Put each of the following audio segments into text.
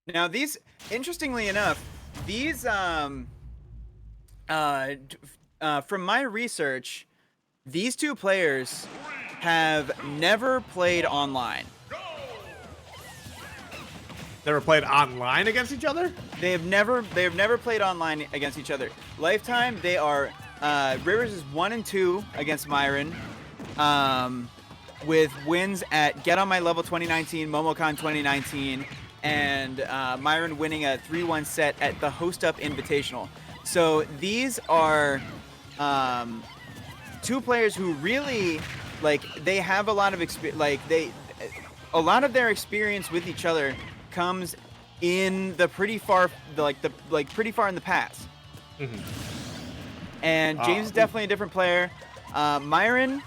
Now these, interestingly enough, these from my research, these two players have never played online. Never played online against each other? They have never played online against each other. Lifetime, they are Rivers is 1-2 against Myran, with wins at Get on My Level 2019, MomoCon 2019, and Myran winning a 3-1 set at the Host Up Invitational. So these are two players who really, like, they have a lot of a lot of their experience with each other comes in the pretty far in the past. Mm-hmm. And James is definitely a different player. Myran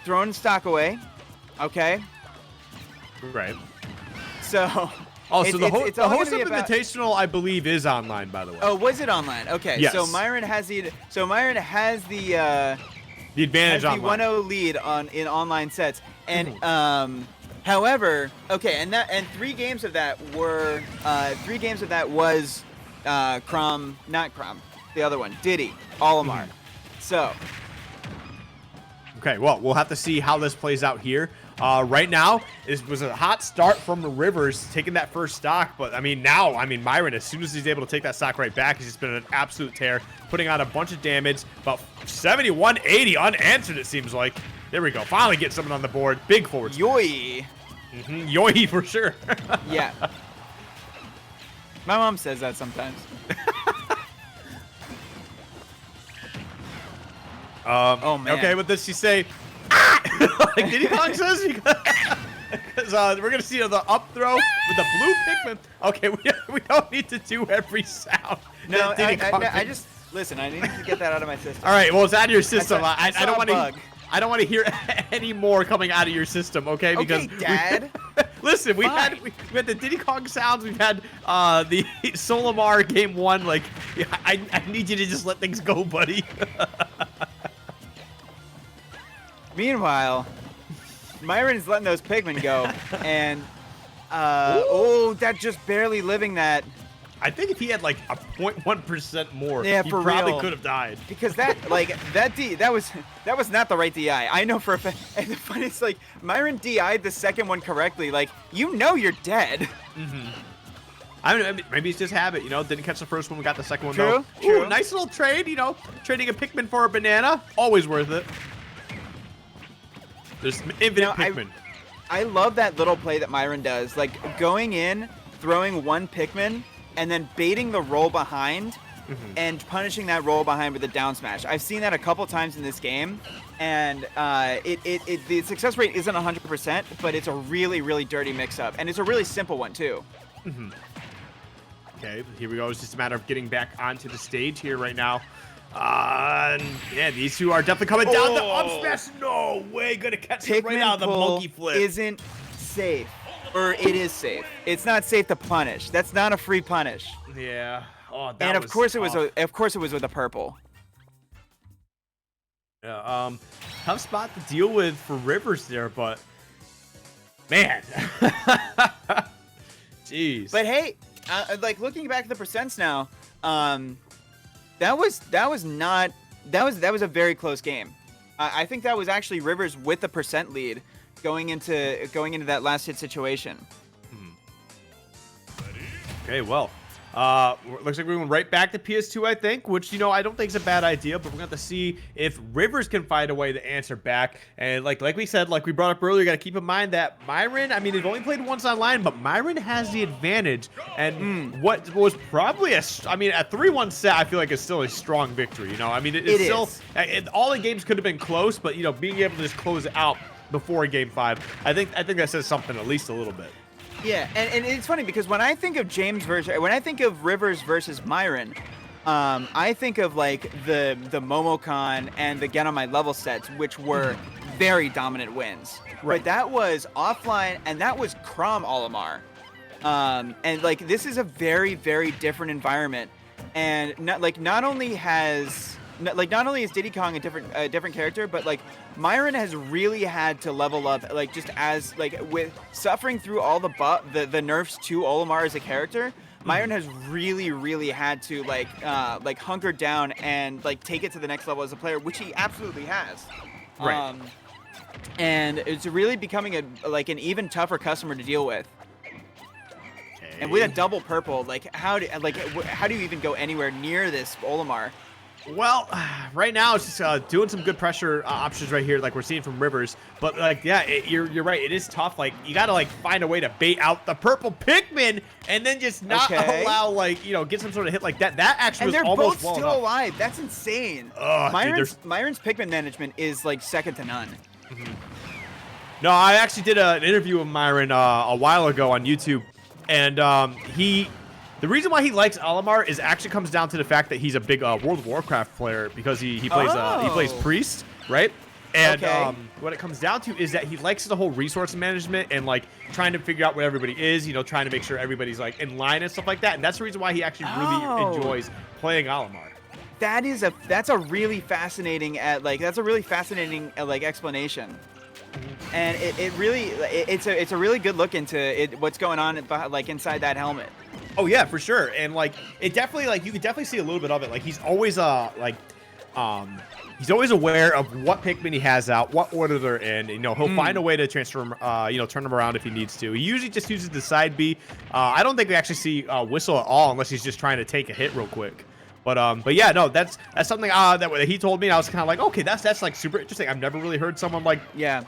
throwing stock away. Okay. Right. So Oh, so the Host Up about... Invitational, I believe, is online, by the way. Oh, was it online? Okay. Yes. So Myran has the advantage has the online. 1-0 lead in online sets. And however, okay, and 3 games of that were was not Crom, the other one, Diddy, Olimar. So okay, well, we'll have to see how this plays out here. Right now, it was a hot start from the Rivers taking that first stock, but Myran, as soon as he's able to take that stock right back, he's just been an absolute tear, putting out a bunch of damage, about 71, 80 unanswered, it seems like. There we go, finally get someone on the board. Big forward. Yoy. Yoy for sure. Yeah. My mom says that sometimes. Oh man. Okay, but does she say, ah! Like Diddy Kong says? Because we're gonna see the up throw with the blue Pikmin. Okay, we don't need to do every sound. No, I just listen. I need to get that out of my system. All right, well, it's out of your system. I don't want to. Bug. I don't want to hear any more coming out of your system, okay? Because okay, Dad. Listen, we had the Diddy Kong sounds. We've had the Olimar game 1. Like, I need you to just let things go, buddy. Meanwhile, Myran is letting those Pikmin go, and that just barely living that. I think if he had like a 0.1% more, yeah, he for probably real. could have died. Because that was not the right DI. I know for a fact. And the funniest, like, Myran DI'd the second one correctly. Like, you know you're dead. I don't know, maybe it's just habit, didn't catch the first one, we got the second one True. though. Ooh, nice little trade, trading a Pikmin for a banana, always worth it. There's infinite Pikmin. I love that little play that Myran does, like going in, throwing one Pikmin, and then baiting the roll behind and punishing that roll behind with a down smash. I've seen that a couple times in this game, and the success rate isn't 100%, but it's a really, really dirty mix-up, and it's a really simple one too. Okay, here we go. It's just a matter of getting back onto the stage here right now. Yeah, these two are definitely coming down the up smash. No way, gonna catch it right out of the monkey flip. Isn't safe. Or it is safe. It's not safe to punish. That's not a free punish. Yeah. Oh, that and of course tough. Of course it was with a purple. Yeah. Tough spot to deal with for Rivers there, but man. Jeez. But hey, like looking back at the percents now, that was a very close game. I think that was actually Rivers with the percent lead going into that last hit situation. Okay, well, looks like we're going right back to PS2, I think, which, I don't think is a bad idea, but we're going to have to see if Rivers can find a way to answer back. And like we said, like we brought up earlier, you got to keep in mind that Myran, they've only played once online, but Myran has the advantage. And what was probably a 3-1 set, I feel like is still a strong victory, It's still, all the games could have been close, but, being able to just close it out before game 5, I think that says something at least a little bit. Yeah, and it's funny because when I think of Rivers versus Myran, I think of like the MomoCon and the Get on My Level sets, which were very dominant wins. Right. But that was offline, and that was Crom Olimar. And like this is a very, very different environment, and not only has like not only is Diddy Kong a different character, but like Myran has really had to level up, like just as like with suffering through all the nerfs to Olimar as a character. Myran has really had to like hunker down and like take it to the next level as a player, which he absolutely has. Right. And it's really becoming an even tougher customer to deal with. Okay. And with a double purple, like how do you even go anywhere near this Olimar? Well, right now it's just doing some good pressure options right here, like we're seeing from Rivers. But like, yeah, you're right. It is tough. Like you gotta like find a way to bait out the purple Pikmin and then just not allow like get some sort of hit like that. That actually was almost they're both still alive. That's insane. Myron's Pikmin management is like second to none. No, I actually did an interview with Myran a while ago on YouTube, and the reason why he likes Olimar is actually comes down to the fact that he's a big World of Warcraft player because he plays Priest, right? And what it comes down to is that he likes the whole resource management and like trying to figure out where everybody is, trying to make sure everybody's like in line and stuff like that. And that's the reason why he actually really enjoys playing Olimar. That's a really fascinating explanation. And it's a really good look into what's going on like inside that helmet. Oh yeah, for sure. And like it definitely like you could definitely see a little bit of it. Like he's always he's always aware of what Pikmin he has out, what order they're in. He'll find a way to transfer them, turn them around if he needs to. He usually just uses the side B. I don't think we actually see Whistle at all unless he's just trying to take a hit real quick. But yeah, no, that's something that he told me. And I was kind of like, okay, that's like super interesting. I've never really heard someone like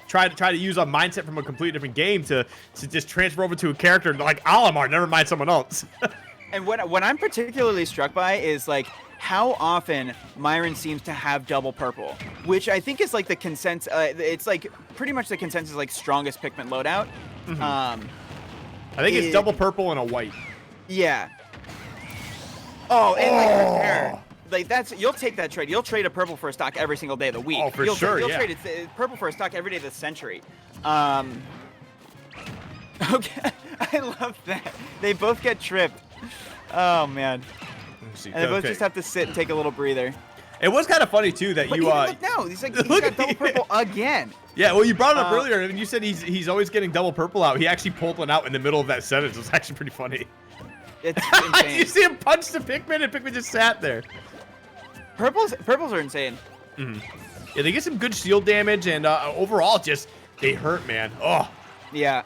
try to use a mindset from a completely different game to just transfer over to a character like Olimar, never mind someone else. And what I'm particularly struck by is like how often Myran seems to have double purple, which I think is like the consensus. It's like pretty much the consensus like strongest Pikmin loadout. I think it's double purple and a white. Yeah. Oh, and like there. Like you'll take that trade. You'll trade a purple for a stock every single day of the week. Oh, for sure. You'll trade purple for a stock every day of the century. Okay, I love that. They both get tripped. Oh man. And they both just have to sit and take a little breather. It was kind of funny too that look now. He's got double purple again. Yeah, well, you brought it up earlier, and you said he's always getting double purple out. He actually pulled one out in the middle of that sentence. It was actually pretty funny. It's insane. You see him punch the Pikmin, and Pikmin just sat there. Purples are insane. Yeah, they get some good shield damage, and overall, just they hurt, man. Oh. Yeah.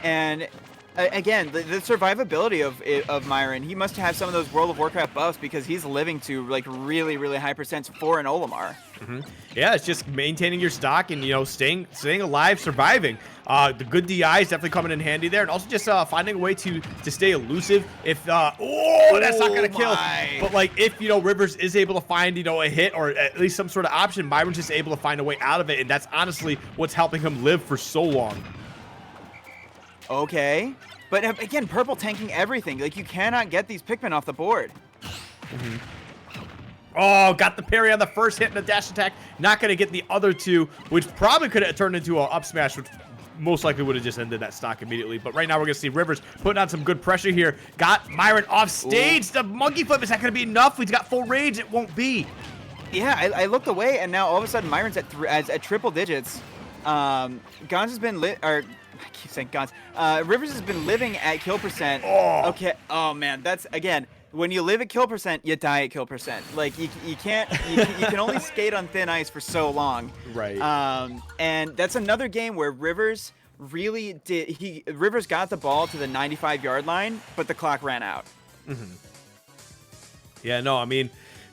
And again, the survivability of Myran, he must have some of those World of Warcraft buffs because he's living to like really high percents for an Olimar. Yeah, it's just maintaining your stock and staying alive, surviving. The good DI is definitely coming in handy there, and also just finding a way to stay elusive. If that's not gonna kill, but like if Rivers is able to find a hit or at least some sort of option, Myron's just able to find a way out of it, and that's honestly what's helping him live for so long. Okay, but again, purple tanking everything. Like you cannot get these Pikmin off the board. Oh, got the parry on the first hit and a dash attack. Not going to get the other two, which probably could have turned into an up smash, which most likely would have just ended that stock immediately. But right now we're going to see Rivers putting on some good pressure here. Got Myran off stage. Ooh. The monkey flip, is that going to be enough? He's got full rage. It won't be. Yeah, I looked away, and now all of a sudden Myron's at triple digits. Gons has been I keep saying Gons. Rivers has been living at kill percent. Oh. Okay. Oh man, that's again. When you live at kill percent, you die at kill percent. Like you can't. You can only skate on thin ice for so long. Right. And that's another game where Rivers really did. Rivers got the ball to the 95-yard line, but the clock ran out. Yeah. No. I mean,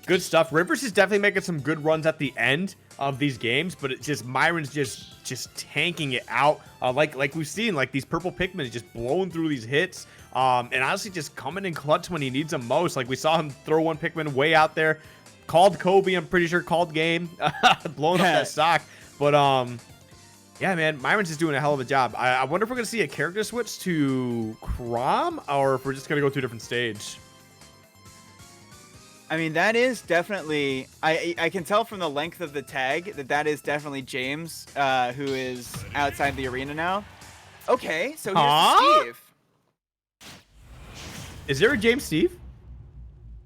good stuff. Rivers is definitely making some good runs at the end of these games, but it's just Myron's just tanking it out. Like we've seen, like these purple Pikmin is just blowing through these hits. And honestly, just coming in clutch when he needs them most. Like we saw him throw one Pikmin way out there, called Kobe. I'm pretty sure called game, blowing up that stock. But yeah, man, Myron's just doing a hell of a job. I wonder if we're gonna see a character switch to Crom, or if we're just gonna go to a different stage. I mean, that is definitely. I can tell from the length of the tag that is definitely James, who is outside the arena now. Okay, so here's Steve. Is there a James Steve?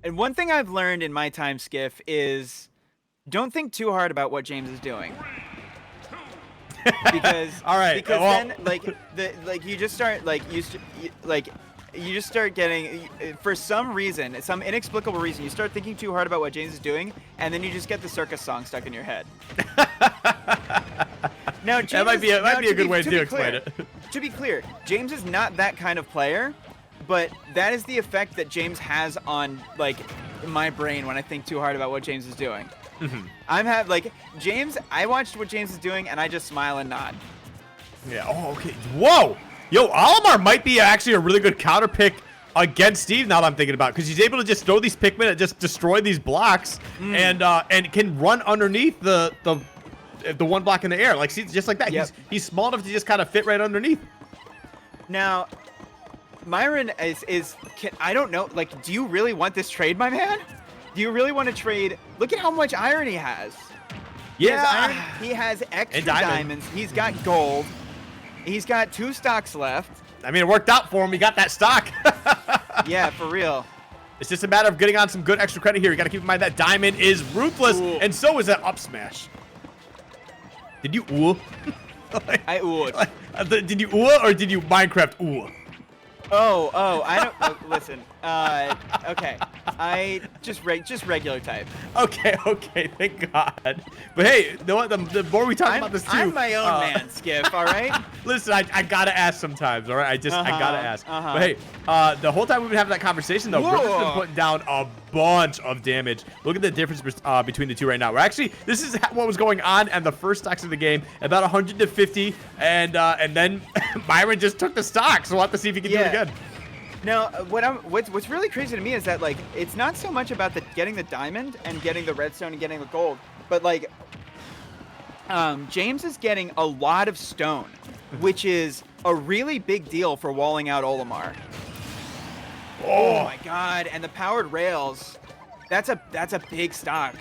And one thing I've learned in my time, Skiff, is don't think too hard about what James is doing. Because all right, because well, then you just start you just start getting, for some reason, some inexplicable reason, you start thinking too hard about what James is doing, and then you just get the circus song stuck in your head. Now, James that might be a good way to explain it. To be clear, James is not that kind of player, but that is the effect that James has on my brain when I think too hard about what James is doing. James. I watched what James is doing, and I just smile and nod. Yeah. Oh, okay. Whoa. Yo, Olimar might be actually a really good counter pick against Steve. Now that I'm thinking about it, because he's able to just throw these Pikmin and just destroy these blocks, and can run underneath the one block in the air. Like, see, just like that. Yep. He's small enough to just kind of fit right underneath. Now, Myran I don't know. Like, do you really want this trade, my man? Do you really want to trade? Look at how much iron he has. Yeah. He has extra diamond. diamonds. He's got gold. He's got 2 stocks left. I mean, it worked out for him. He got that stock. Yeah, for real. It's just a matter of getting on some good extra credit here. You got to keep in mind that diamond is ruthless, and so is that up smash. Did you ooh? I oohed. Did you ooh or did you Minecraft ooh? Oh, I don't. Listen. Okay. I just regular type. Okay, thank God. But hey, you know what? The more we talk about this too, I'm my own man, Skip. All right. Listen, I gotta ask sometimes. All right, I gotta ask. But hey, the whole time we've been having that conversation though, Ripper's been putting down a bunch of damage. Look at the difference between the two right now. This is what was going on in the first stocks of the game, about 100 to 50, and then Myran just took the stock. So we'll have to see if he can do it again. Now, what's really crazy to me is that it's not so much about getting the diamond and getting the redstone and getting the gold, but James is getting a lot of stone, which is a really big deal for walling out Olimar. Oh my God! And the powered rails, that's a big stock.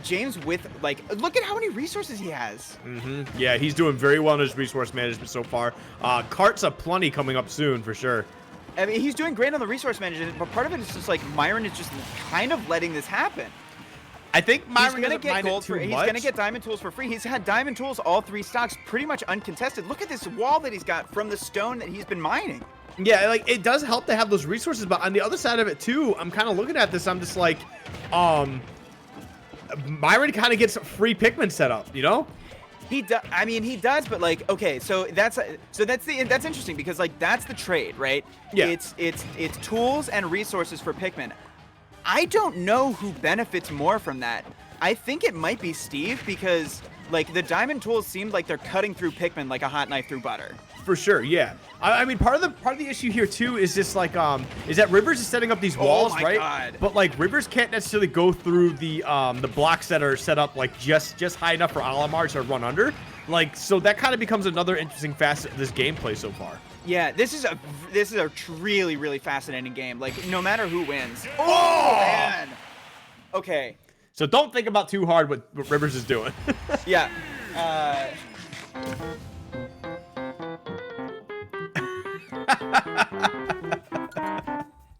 James with look at how many resources he has. Yeah, he's doing very well in his resource management so far. Carts aplenty coming up soon for sure. I mean, he's doing great on the resource management, but part of it is just Myran is just kind of letting this happen. I think Myran gonna get gold for. He's gonna get diamond tools for free. He's had diamond tools all 3 stocks pretty much uncontested. Look at this wall that he's got from the stone that he's been mining. Yeah, it does help to have those resources, but on the other side of it too, I'm kind of looking at this. I'm just Myran kind of gets free Pikmin set up, you know? He does. I mean, he does, but okay. So that's interesting because that's the trade, right? Yeah. It's tools and resources for Pikmin. I don't know who benefits more from that. I think it might be Steve because the diamond tools seem like they're cutting through Pikmin like a hot knife through butter. For sure, yeah. I mean, part of the issue here too is just is that Rivers is setting up these walls, right? God. But Rivers can't necessarily go through the blocks that are set up just high enough for Olimar to run under. So that kind of becomes another interesting facet of this gameplay so far. Yeah, this is a really, really fascinating game. No matter who wins. Oh man. Okay. So don't think about too hard what Rivers is doing. Yeah.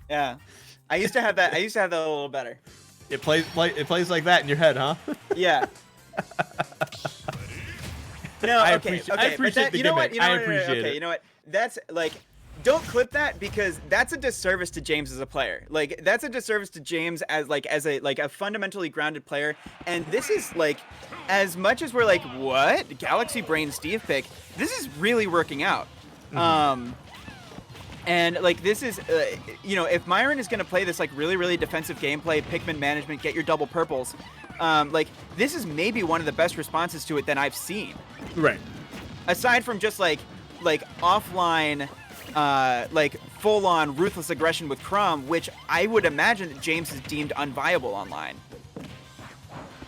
Yeah, I used to have that. I used to have that a little better. It plays like that in your head, huh? Yeah. No, I okay. appreciate the gimmick. I appreciate it. Okay, you know what? That's don't clip that because that's a disservice to James as a player. That's a disservice to James as a fundamentally grounded player. And this is as much as we're what Galaxy Brain Steve pick, this is really working out. And this is, if Myran is going to play this really, really defensive gameplay, Pikmin management, get your double purples, this is maybe one of the best responses to it that I've seen. Right. Aside from just offline, full-on ruthless aggression with Crom, which I would imagine that James is deemed unviable online.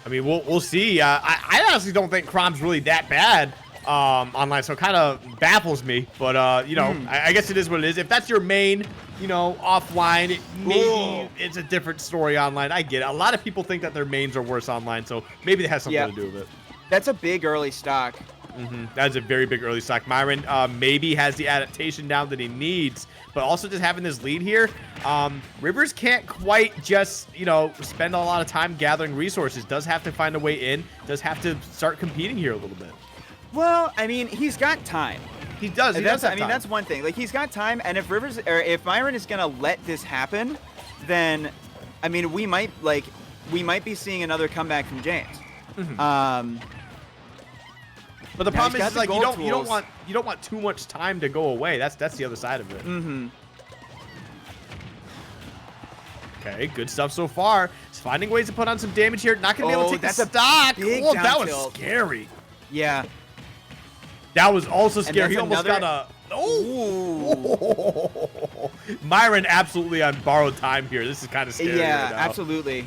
I mean, we'll see. I honestly don't think Crom's really that bad. Online, so it kind of baffles me, but I guess it is what it is. If that's your main, offline, maybe it's a different story online. I get it. A lot of people think that their mains are worse online, so maybe it has something to do with it. That's a big early stock. That's a very big early stock. Myran maybe has the adaptation down that he needs, but also just having this lead here, Rivers can't quite just, you know, spend a lot of time gathering resources. Does have to find a way in. Does have to start competing here a little bit. Well, I mean, he's got time. He does. He does have time. that's one thing. Like, he's got time, and if Myran is gonna let this happen, then, I mean, we might be seeing another comeback from James. But the problem is like you don't want too much time to go away. That's the other side of it. Okay, good stuff so far. He's finding ways to put on some damage here. Not gonna be able to take the stock. Oh, that was scary. Yeah. That was also scary. He almost another... got a... Oh! Myran absolutely on borrowed time here. This is kind of scary. Yeah, right now. absolutely.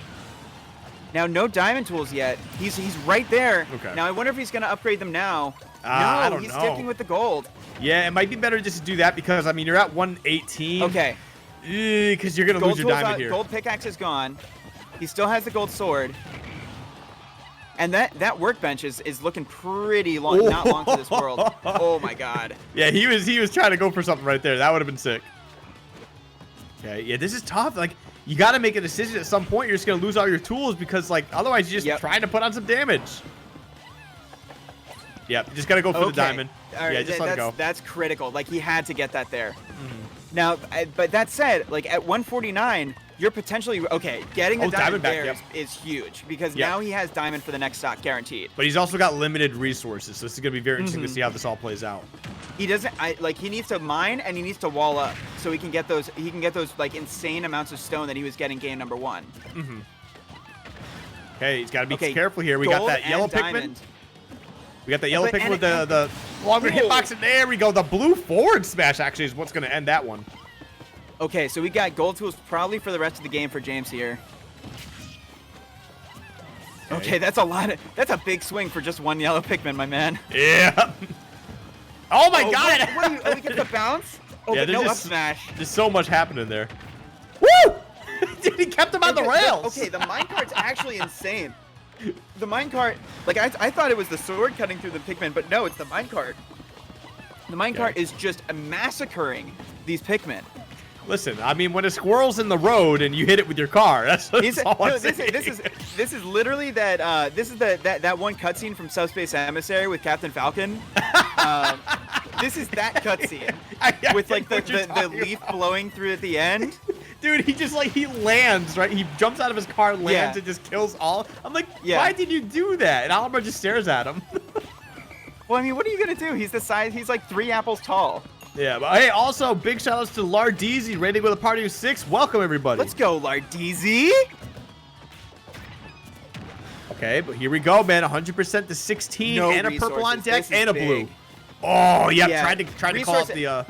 Now, no diamond tools yet. He's right there. Okay. Now, I wonder if he's going to upgrade them now. I don't he's know. sticking with the gold. Yeah, it might be better just to do that because, I mean, you're at 118. Okay. Because you're going to lose your diamond here. Gold pickaxe is gone. He still has the gold sword. And that workbench is looking pretty long, not long for this world. Oh my god. Yeah, he was trying to go for something right there. That would have been sick. Okay, yeah, this is tough. Like, you got to make a decision at some point. You're just gonna lose all your tools because, like, otherwise you're just trying to put on some damage. Yep, you just gotta go for the diamond. Right, yeah, just let it go. That's critical. Like, he had to get that there. Now, but that said, like, at 149. You're potentially getting the diamond back, there is huge because now he has diamond for the next stock guaranteed. But he's also got limited resources, so this is gonna be very interesting to see how this all plays out. He doesn't he needs to mine and he needs to wall up so he can get those like insane amounts of stone that he was getting game number 1. Okay, he's got to be careful here. We got that yellow Pikmin. We got that yellow Pikmin with the longer hitbox, and there we go. The blue forward smash actually is what's gonna end that one. Okay, so we got gold tools probably for the rest of the game for James here. Okay, that's a big swing for just one yellow Pikmin, my man. Yeah. Oh my god! What we get the bounce? Oh, yeah, but no up smash. There's so much happening there. Woo! Dude, he kept him on the rails. Okay, the minecart's actually insane. The minecart, like I thought it was the sword cutting through the Pikmin, but no, it's the minecart. The minecart is just massacring these Pikmin. Listen, I mean, when a squirrel's in the road and you hit it with your car, that's all I'm saying. This is literally that. This is that one cutscene from Subspace Emissary with Captain Falcon. This is that cutscene with like the leaf blowing through at the end. Dude, he lands, right? He jumps out of his car, lands, and just kills all. I'm like, why did you do that? And Olimar just stares at him. Well, I mean, what are you gonna do? He's like 3 apples tall. Yeah, but hey, also big shout outs to Lardeezy, rating with a party of 6. Welcome everybody. Let's go, Lardeezy. Okay, but here we go, man. 100% to 16, and a purple on deck, and a blue. Big. Oh, yeah. Tried to call up the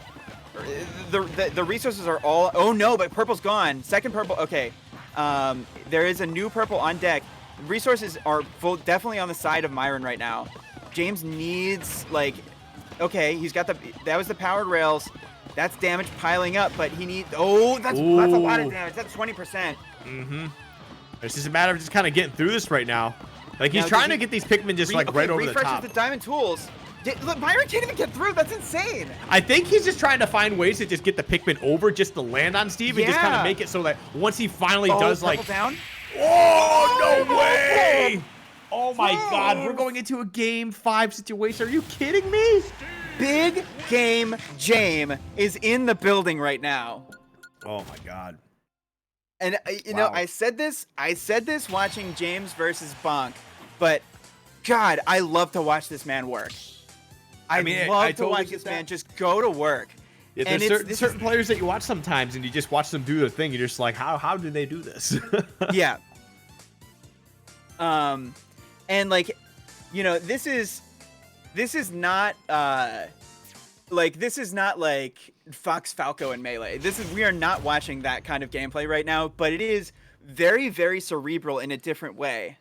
the resources are all. Oh no, but purple's gone. Second purple. Okay, there is a new purple on deck. Resources are definitely on the side of Myran right now. James needs like. Okay, he's got that was the powered rails. That's damage piling up, but he needs. Oh, that's a lot of damage. That's 20%. It's just a matter of just kind of getting through this right now. Like he's trying to get these Pikmin just like right over the top. Refreshes the diamond tools. Look, Myran can't even get through. That's insane. I think he's just trying to find ways to just get the Pikmin over just to land on Steve and just kind of make it so that once he finally does like. Down? Oh, no way! Oh my god, we're going into a game 5 situation. Are you kidding me? Big Game Jame is in the building right now. Oh my god. And you know, I said this watching James versus Bonk, but god, I love to watch this man work. I love to watch this man just go to work. Yeah, there's certain players that you watch sometimes and you just watch them do their thing. You're just like, how do they do this? Yeah. And like, you know, this is not like Fox Falco and Melee. We are not watching that kind of gameplay right now, but it is very, very cerebral in a different way.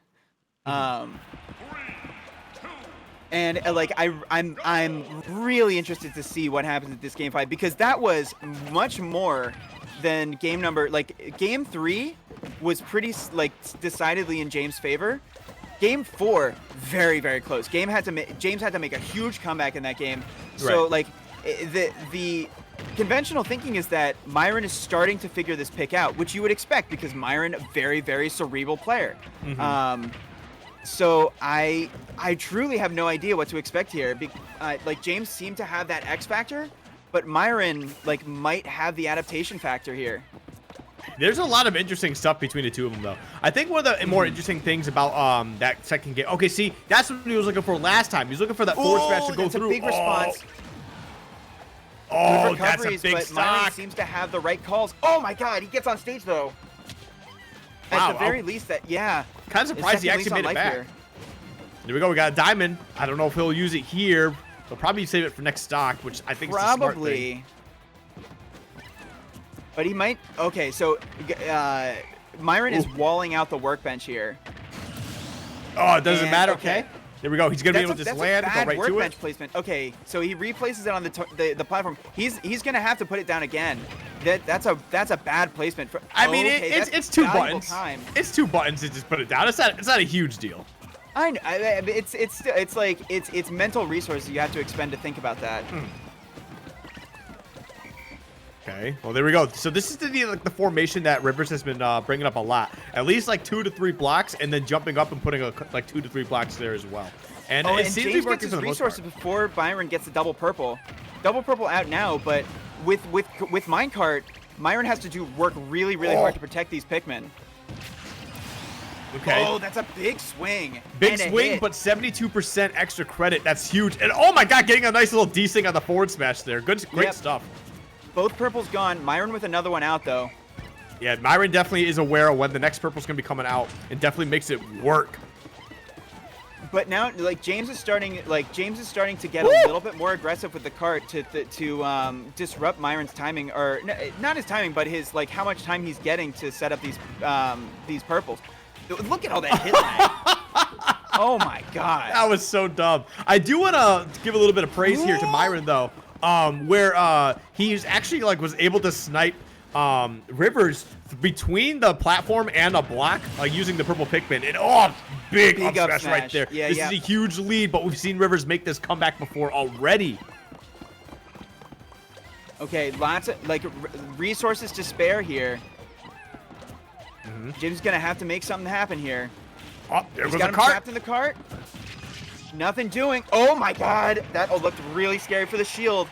And like I'm really interested to see what happens at this game 5 because that was much more than game 3 was pretty like decidedly in James' favor. Game 4, very, very close. James had to make a huge comeback in that game. So Right. like the conventional thinking is that Myran is starting to figure this pick out, which you would expect because Myran, a very, very cerebral player. So I truly have no idea what to expect here. Like James seemed to have that X factor, but Myran like might have the adaptation factor here. There's a lot of interesting stuff between the two of them, though. I think one of the more interesting things about that second game. Okay, see, that's what he was looking for last time. He was looking for that forward smash to go that's through. A big response. Oh, Good that's a recoveries, big but stock. Myran seems to have the right calls. Oh my God, he gets on stage though. Wow, At the very least, that yeah. Kind of surprised he actually made it back. There we go. We got a diamond. I don't know if he'll use it here. He'll probably save it for next stock, which I think is a smart thing. But he might. Okay, so Myran is walling out the workbench here. Oh, it doesn't And- matter. okay. Okay. There we go. He's gonna be able to just land, go bad right to workbench it. placement. Okay, so he replaces it on the platform. He's gonna have to put it down again. That's a bad placement. I mean, okay, it's that's two valuable buttons. time. It's 2 buttons to just put it down. It's not a huge deal. I know. It's like it's mental resources you have to expend to think about that. Okay, well, there we go. So this is the formation that Rivers has been bringing up a lot. At least like 2 to 3 blocks, and then jumping up and putting like 2 to 3 blocks there as well. And it seems to be James working gets for his the most part. resources before Myran gets the double purple. Double purple out now, but with minecart, Myran has to work really hard to protect these Pikmin. Okay. Oh, that's a big swing. Big And a swing, hit. but 72% extra credit. That's huge. And oh my God, getting a nice little desync on the forward smash there. Great Yep. stuff. Both purples gone. Myran with another one out though. Yeah, Myran definitely is aware of when the next purple's gonna be coming out, and definitely makes it work. But now, like James is starting to get a little bit more aggressive with the cart to disrupt Myron's timing, or not his timing, but his like how much time he's getting to set up these purples. Look at all that hit lag. Oh my God. That was so dumb. I do want to give a little bit of praise here to Myran though, where he's actually like was able to snipe Rivers between the platform and a block using the purple Pikmin. And big up smash right there. Yeah, this is a huge lead, but we've seen Rivers make this comeback before already. Okay, lots of like resources to spare here. James is gonna have to make something happen here. Oh, there He's goes got the him cart. trapped in the cart. Nothing doing. Oh my God, that looked really scary for the shield.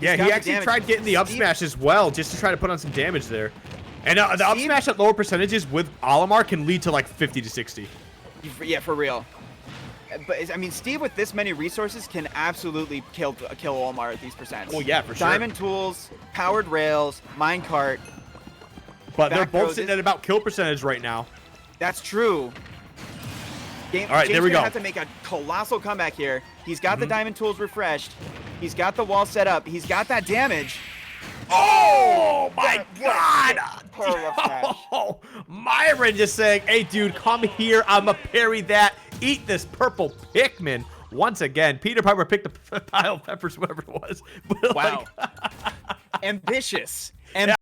Yeah, got he the actually damage. tried getting the up Steve- smash as well, just to try to put on some damage there. And the up Steve- smash at lower percentages with Olimar can lead to like 50 to 60. Yeah, for real. But I mean, Steve with this many resources can absolutely kill Olimar at these percents. Well, yeah, for sure. Diamond tools, powered rails, minecart. But they're back both throws sitting is- at about kill percentage right now. That's true. All right, James there we gonna go. have to make a colossal comeback here. He's got the diamond tools refreshed. He's got the wall set up. He's got that damage. Oh my God! Power smash. Oh, Myran just saying, "Hey, dude, come here. I'ma parry that. Eat this purple Pikmin." Once again, Peter Piper picked a pile of peppers, whatever it was. But Wow. Ambitious.